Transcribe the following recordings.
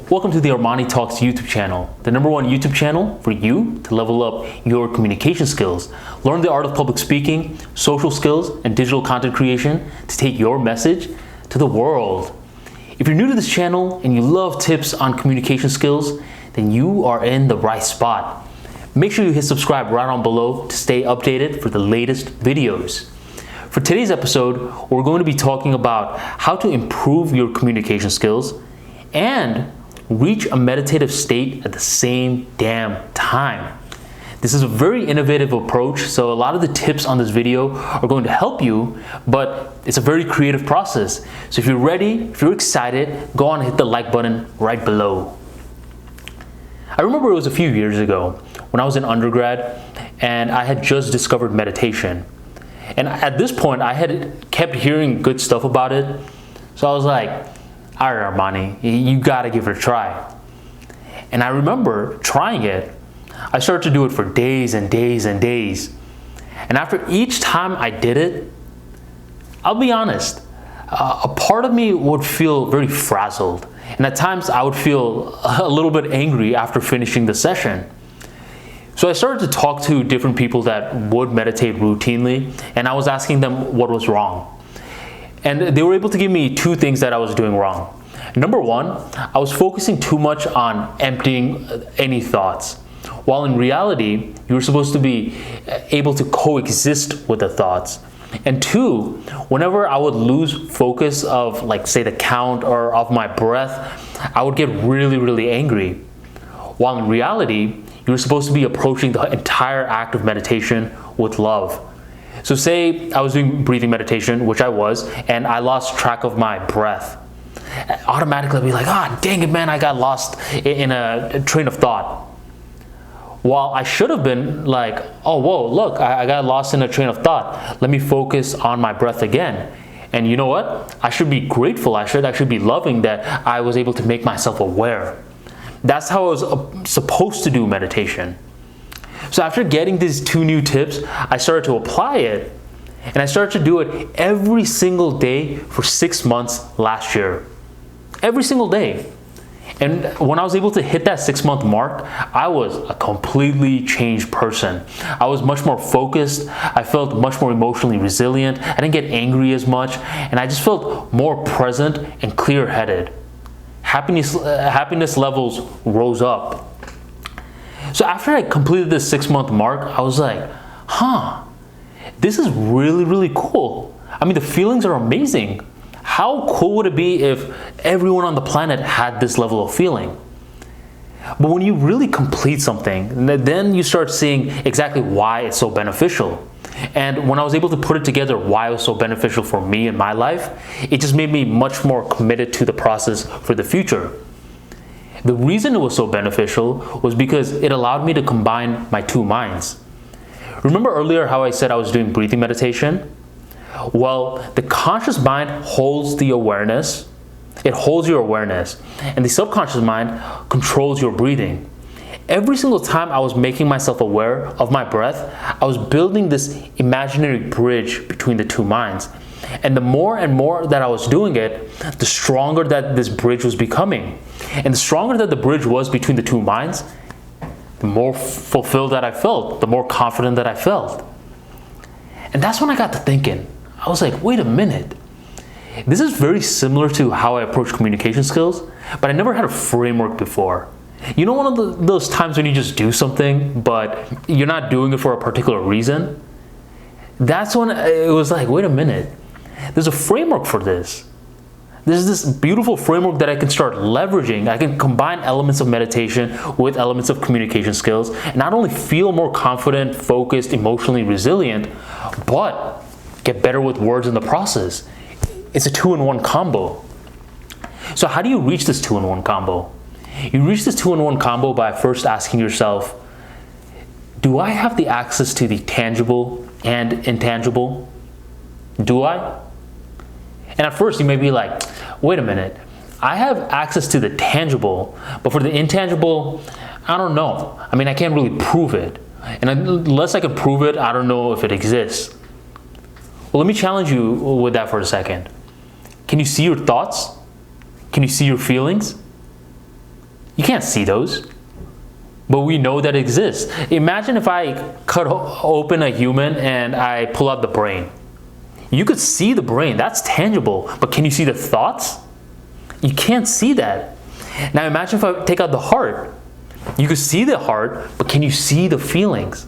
Welcome to the ArmaniTalks YouTube channel, the #1 YouTube channel for you to level up your communication skills, learn the art of public speaking, social skills, and digital content creation to take your message to the world. If you're new to this channel and you love tips on communication skills, then you are in the right spot. Make sure you hit subscribe right on below to stay updated for the latest videos. For today's episode, we're going to be talking about how to improve your communication skills and reach a meditative state at the same damn time. This is a very innovative approach, so a lot of the tips on this video are going to help you, but it's a very creative process. So if you're ready, if you're excited, go on and hit the like button right below. I remember it was a few years ago when I was in undergrad and I had just discovered meditation. And at this point, I had kept hearing good stuff about it. So I was like, all right, Armani, you gotta give it a try. And I remember trying it. I started to do it for days and days and days. And after each time I did it, I'll be honest, a part of me would feel very frazzled. And at times I would feel a little bit angry after finishing the session. So I started to talk to different people that would meditate routinely, and I was asking them what was wrong. And they were able to give me two things that I was doing wrong. Number one, I was focusing too much on emptying any thoughts, while in reality, you were supposed to be able to coexist with the thoughts. And two, whenever I would lose focus of, like, say, the count or of my breath, I would get really angry. While in reality, you were supposed to be approaching the entire act of meditation with love. So say I was doing breathing meditation, which I was, and I lost track of my breath. Automatically I'd be like, dang it, man, I got lost in a train of thought. While I should have been like, oh, whoa, look, I got lost in a train of thought. Let me focus on my breath again. And you know what? I should be grateful. I should actually be loving that I was able to make myself aware. That's how I was supposed to do meditation. So after getting these two new tips, I started to apply it, and I started to do it every single day for 6 months last year. Every single day. And when I was able to hit that 6-month mark, I was a completely changed person. I was much more focused. I felt much more emotionally resilient. I didn't get angry as much, and I just felt more present and clear-headed. Happiness levels rose up. So after I completed this 6-month mark, I was like, this is really cool. I mean, the feelings are amazing. How cool would it be if everyone on the planet had this level of feeling? But when you really complete something, then you start seeing exactly why it's so beneficial. And when I was able to put it together why it was so beneficial for me in my life, it just made me much more committed to the process for the future. The reason it was so beneficial was because it allowed me to combine my two minds. Remember earlier how I said I was doing breathing meditation? Well, the conscious mind holds the awareness. It holds your awareness. And the subconscious mind controls your breathing. Every single time I was making myself aware of my breath, I was building this imaginary bridge between the two minds. And the more and more that I was doing it, the stronger that this bridge was becoming. And the stronger that the bridge was between the two minds, the more fulfilled that I felt, the more confident that I felt. And that's when I got to thinking. I was like, wait a minute. This is very similar to how I approach communication skills, but I never had a framework before. You know, one of those times when you just do something, but you're not doing it for a particular reason? That's when it was like, wait a minute. There's a framework for this. There's this beautiful framework that I can start leveraging. I can combine elements of meditation with elements of communication skills and not only feel more confident, focused, emotionally resilient, but get better with words in the process. It's a 2-in-1 combo. So how do you reach this 2-in-1 combo? You reach this 2-in-1 combo by first asking yourself, do I have the access to the tangible and intangible? Do I? And at first you may be like, wait a minute, I have access to the tangible, but for the intangible, I don't know. I mean, I can't really prove it. And unless I can prove it, I don't know if it exists. Well, let me challenge you with that for a second. Can you see your thoughts? Can you see your feelings? You can't see those, but we know that it exists. Imagine if I cut open a human and I pull out the brain. You could see the brain, that's tangible, but can you see the thoughts? You can't see that. Now imagine if I take out the heart. You could see the heart, but can you see the feelings?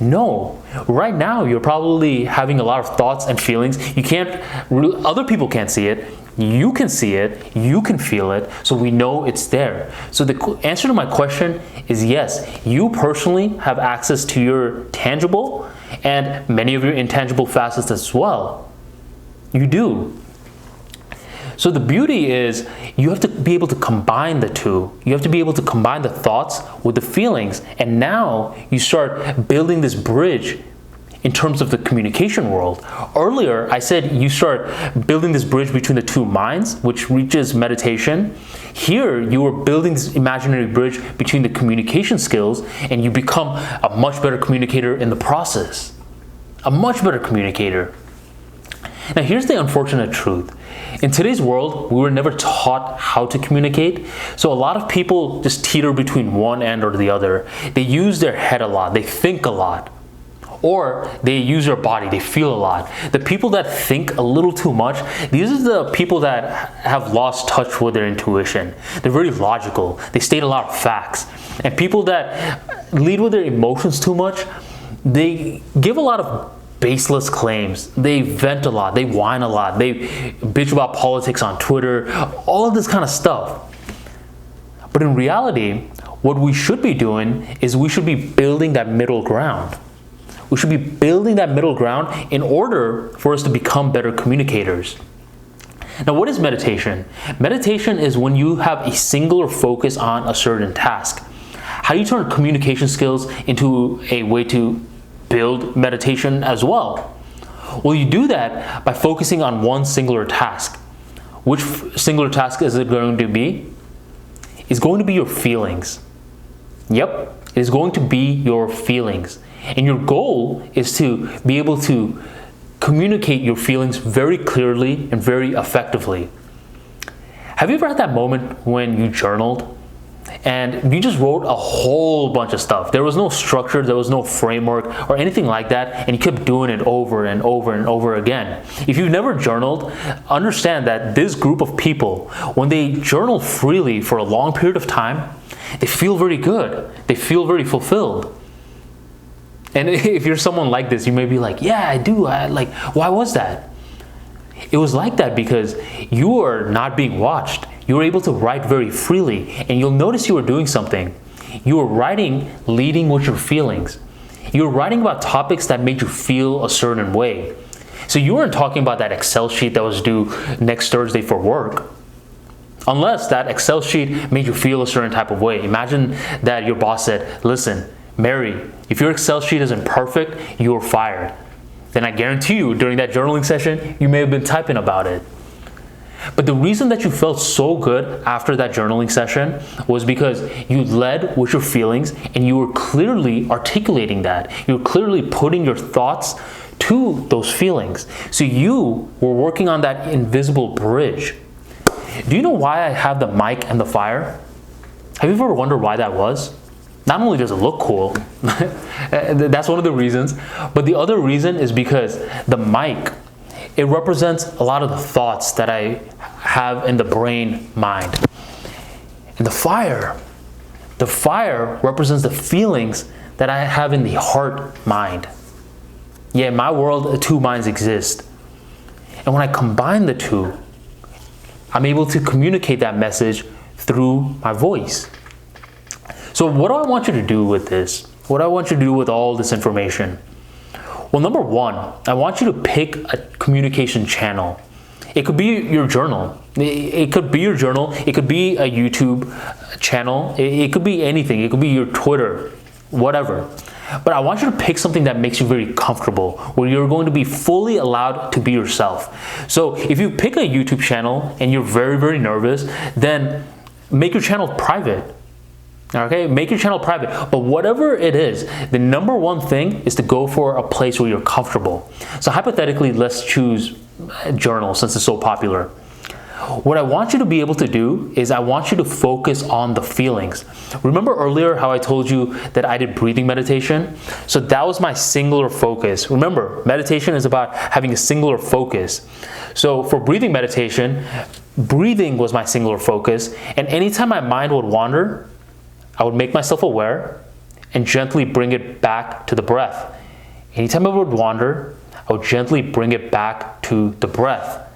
No. Right now, you're probably having a lot of thoughts and feelings. You can't, other people can't see it. You can see it, you can feel it, so we know it's there. So the answer to my question is yes, you personally have access to your tangible and many of your intangible facets as well. You do. So the beauty is you have to be able to combine the two. You have to be able to combine the thoughts with the feelings, and now you start building this bridge in terms of the communication world. Earlier, I said you start building this bridge between the two minds, which reaches meditation. Here, you are building this imaginary bridge between the communication skills, and you become a much better communicator in the process. A much better communicator. Now, here's the unfortunate truth. In today's world, we were never taught how to communicate. So a lot of people just teeter between one end or the other. They use their head a lot. They think a lot. Or they use their body, they feel a lot. The people that think a little too much, these are the people that have lost touch with their intuition. They're very logical. They state a lot of facts. And people that lead with their emotions too much, they give a lot of baseless claims. They vent a lot, they whine a lot, they bitch about politics on Twitter, all of this kind of stuff. But in reality, what we should be doing is we should be building that middle ground. We should be building that middle ground in order for us to become better communicators. Now, what is meditation? Meditation is when you have a singular focus on a certain task. How do you turn communication skills into a way to build meditation as well? Well, you do that by focusing on one singular task. Which singular task is it going to be? It's going to be your feelings. Yep, it is going to be your feelings. And your goal is to be able to communicate your feelings very clearly and very effectively. Have you ever had that moment when you journaled and you just wrote a whole bunch of stuff? There was no structure, there was no framework or anything like that, and you kept doing it over and over and over again. If you've never journaled, understand that this group of people, when they journal freely for a long period of time, they feel very good. They feel very fulfilled. And if you're someone like this, you may be like, yeah, I do. Why was that? It was like that because you are not being watched. You were able to write very freely, and you'll notice you were doing something. You were writing leading with your feelings. You were writing about topics that made you feel a certain way. So you weren't talking about that Excel sheet that was due next Thursday for work. Unless that Excel sheet made you feel a certain type of way. Imagine that your boss said, listen, Mary, if your Excel sheet isn't perfect, you're fired. Then I guarantee you, during that journaling session, you may have been typing about it. But the reason that you felt so good after that journaling session was because you led with your feelings and you were clearly articulating that. You were clearly putting your thoughts to those feelings. So you were working on that invisible bridge. Do you know why I have the mic and the fire? Have you ever wondered why that was? Not only does it look cool, that's one of the reasons, but the other reason is because the mic, it represents a lot of the thoughts that I have in the brain mind. And the fire represents the feelings that I have in the heart mind. Yeah, in my world, two minds exist. And when I combine the two, I'm able to communicate that message through my voice. So what do I want you to do with this? What do I want you to do with all this information? Well, number one, I want you to pick a communication channel. It could be your journal. It could be your journal. It could be a YouTube channel. It could be anything. It could be your Twitter, whatever. But I want you to pick something that makes you very comfortable, where you're going to be fully allowed to be yourself. So if you pick a YouTube channel and you're very, very nervous, then make your channel private. Okay, make your channel private. But whatever it is, the number one thing is to go for a place where you're comfortable. So hypothetically, let's choose journal since it's so popular. What I want you to be able to do is I want you to focus on the feelings. Remember earlier how I told you that I did breathing meditation? So that was my singular focus. Remember, meditation is about having a singular focus. So for breathing meditation, breathing was my singular focus. And anytime my mind would wander, I would make myself aware and gently bring it back to the breath. Anytime it would wander, I would gently bring it back to the breath.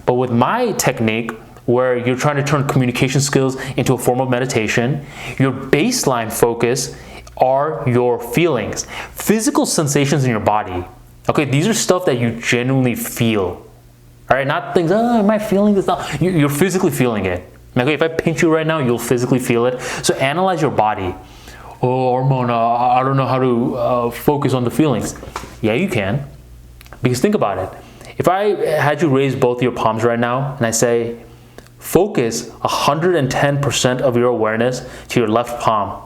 But with my technique, where you're trying to turn communication skills into a form of meditation, your baseline focus are your feelings, physical sensations in your body. Okay, these are stuff that you genuinely feel. All right, not things, oh, am I feeling this? No, you're physically feeling it. Okay, if I pinch you right now, you'll physically feel it. So analyze your body. Oh, Arman, I don't know how to focus on the feelings. Yeah, you can. Because think about it. If I had you raise both your palms right now and I say, focus 110% of your awareness to your left palm,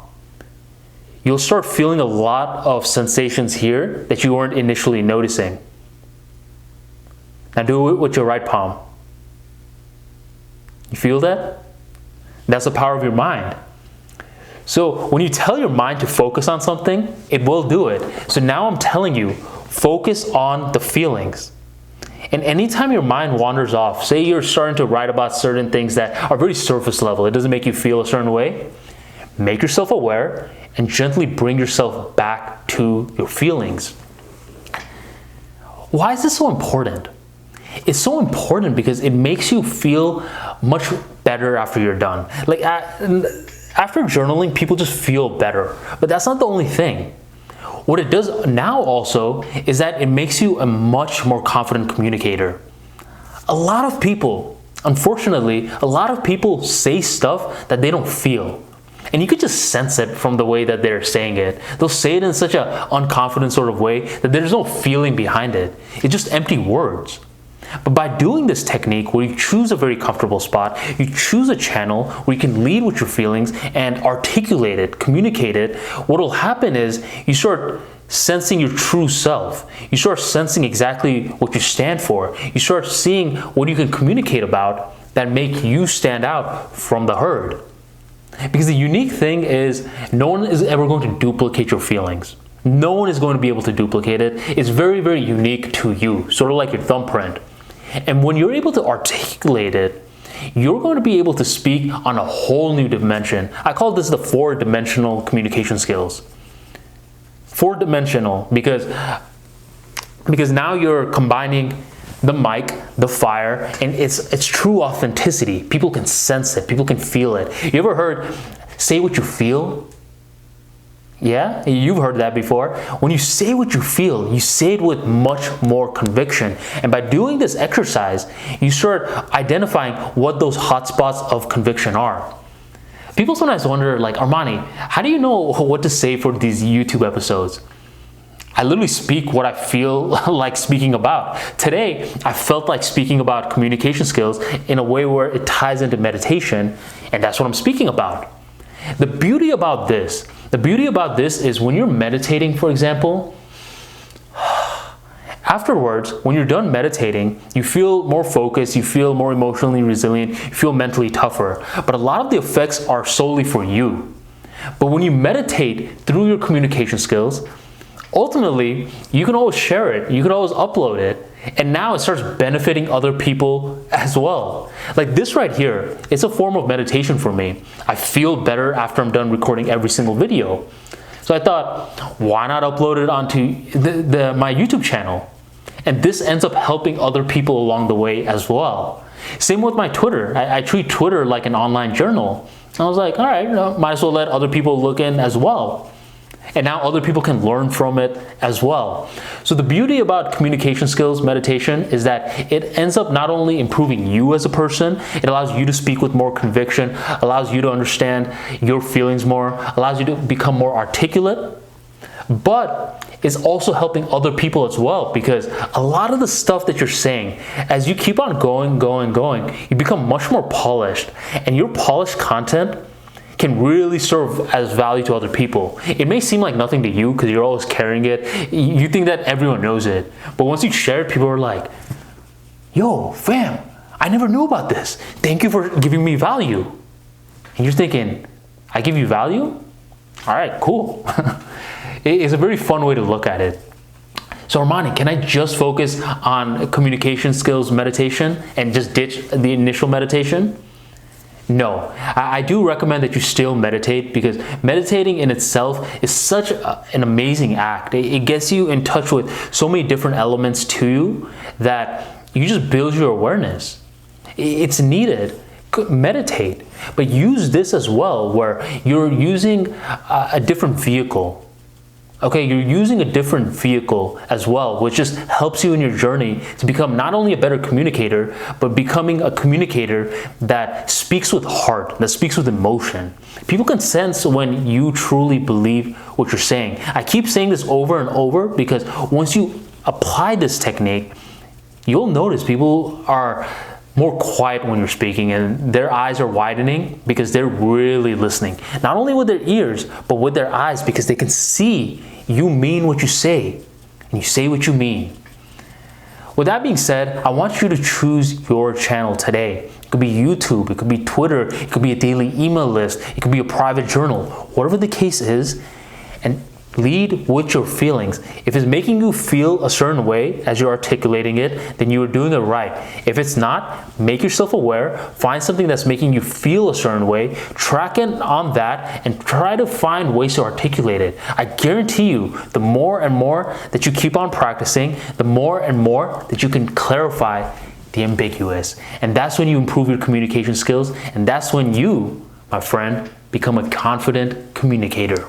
you'll start feeling a lot of sensations here that you weren't initially noticing. Now do it with your right palm. You feel that? That's the power of your mind. So when you tell your mind to focus on something, it will do it. So now I'm telling you, focus on the feelings. And anytime your mind wanders off, say you're starting to write about certain things that are very surface level, it doesn't make you feel a certain way, make yourself aware and gently bring yourself back to your feelings. Why is this so important? It's so important because it makes you feel much better after you're done. Like after journaling, people just feel better, but that's not the only thing. What it does now also is that it makes you a much more confident communicator. A lot of people, unfortunately, a lot of people say stuff that they don't feel. And you could just sense it from the way that they're saying it. They'll say it in such an unconfident sort of way that there's no feeling behind it. It's just empty words. But by doing this technique where you choose a very comfortable spot, you choose a channel where you can lead with your feelings and articulate it, communicate it, what will happen is you start sensing your true self. You start sensing exactly what you stand for. You start seeing what you can communicate about that make you stand out from the herd. Because the unique thing is no one is ever going to duplicate your feelings. No one is going to be able to duplicate it. It's very, very unique to you, sort of like your thumbprint. And when you're able to articulate it, you're going to be able to speak on a whole new dimension. I call this the 4-dimensional communication skills. 4-dimensional because now you're combining the mic, the fire, and it's true authenticity. People can sense it. People can feel it. You ever heard, say what you feel? Yeah, you've heard that before. When you say what you feel, you say it with much more conviction. And by doing this exercise, you start identifying what those hotspots of conviction are. People sometimes wonder, like, Armani, how do you know what to say for these YouTube episodes? I literally speak what I feel like speaking about. Today, I felt like speaking about communication skills in a way where it ties into meditation, and that's what I'm speaking about. The beauty about this is when you're meditating, for example, afterwards, when you're done meditating, you feel more focused, you feel more emotionally resilient, you feel mentally tougher. But a lot of the effects are solely for you. But when you meditate through your communication skills, ultimately, you can always share it, you can always upload it, and now it starts benefiting other people as well. Like this right here, it's a form of meditation for me. I feel better after I'm done recording every single video. So I thought, why not upload it onto my YouTube channel? And this ends up helping other people along the way as well. Same with my Twitter. I treat Twitter like an online journal. I was like, all right, might as well let other people look in as well. And now other people can learn from it as well. So the beauty about communication skills meditation is that it ends up not only improving you as a person, it allows you to speak with more conviction, allows you to understand your feelings more, allows you to become more articulate, but it's also helping other people as well, because a lot of the stuff that you're saying, as you keep on going, you become much more polished, and your polished content can really serve as value to other people. It may seem like nothing to you because you're always carrying it. You think that everyone knows it. But once you share it, people are like, yo, fam, I never knew about this. Thank you for giving me value. And you're thinking, I give you value? All right, cool. It's a very fun way to look at it. So Armani, can I just focus on communication skills meditation and just ditch the initial meditation? No, I do recommend that you still meditate, because meditating in itself is such an amazing act. It gets you in touch with so many different elements to you that you just build your awareness. It's needed. Meditate, but use this as well, where you're using a different vehicle. Okay, you're using a different vehicle as well, which just helps you in your journey to become not only a better communicator, but becoming a communicator that speaks with heart, that speaks with emotion. People can sense when you truly believe what you're saying. I keep saying this over and over because once you apply this technique, you'll notice people are more quiet when you're speaking, and their eyes are widening because they're really listening. Not only with their ears, but with their eyes, because they can see you mean what you say, and you say what you mean. With that being said, I want you to choose your channel today. It could be YouTube, it could be Twitter, it could be a daily email list, it could be a private journal, whatever the case is, and lead with your feelings. If it's making you feel a certain way as you're articulating it, then you are doing it right. If it's not, make yourself aware, find something that's making you feel a certain way, track it on that, and try to find ways to articulate it. I guarantee you, the more and more that you keep on practicing, the more and more that you can clarify the ambiguous. And that's when you improve your communication skills, and that's when you, my friend, become a confident communicator.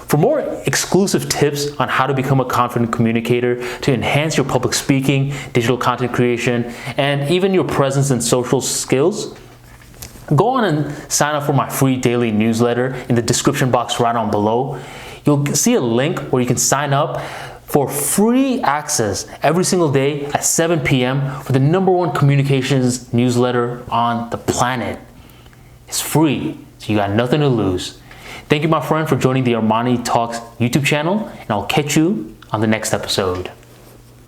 For more exclusive tips on how to become a confident communicator, to enhance your public speaking, digital content creation, and even your presence and social skills, go on and sign up for my free daily newsletter in the description box right on below. You'll see a link where you can sign up for free access every single day at 7 p.m. for the #1 communications newsletter on the planet. It's free, so you got nothing to lose. Thank you, my friend, for joining the ArmaniTalks YouTube channel, and I'll catch you on the next episode.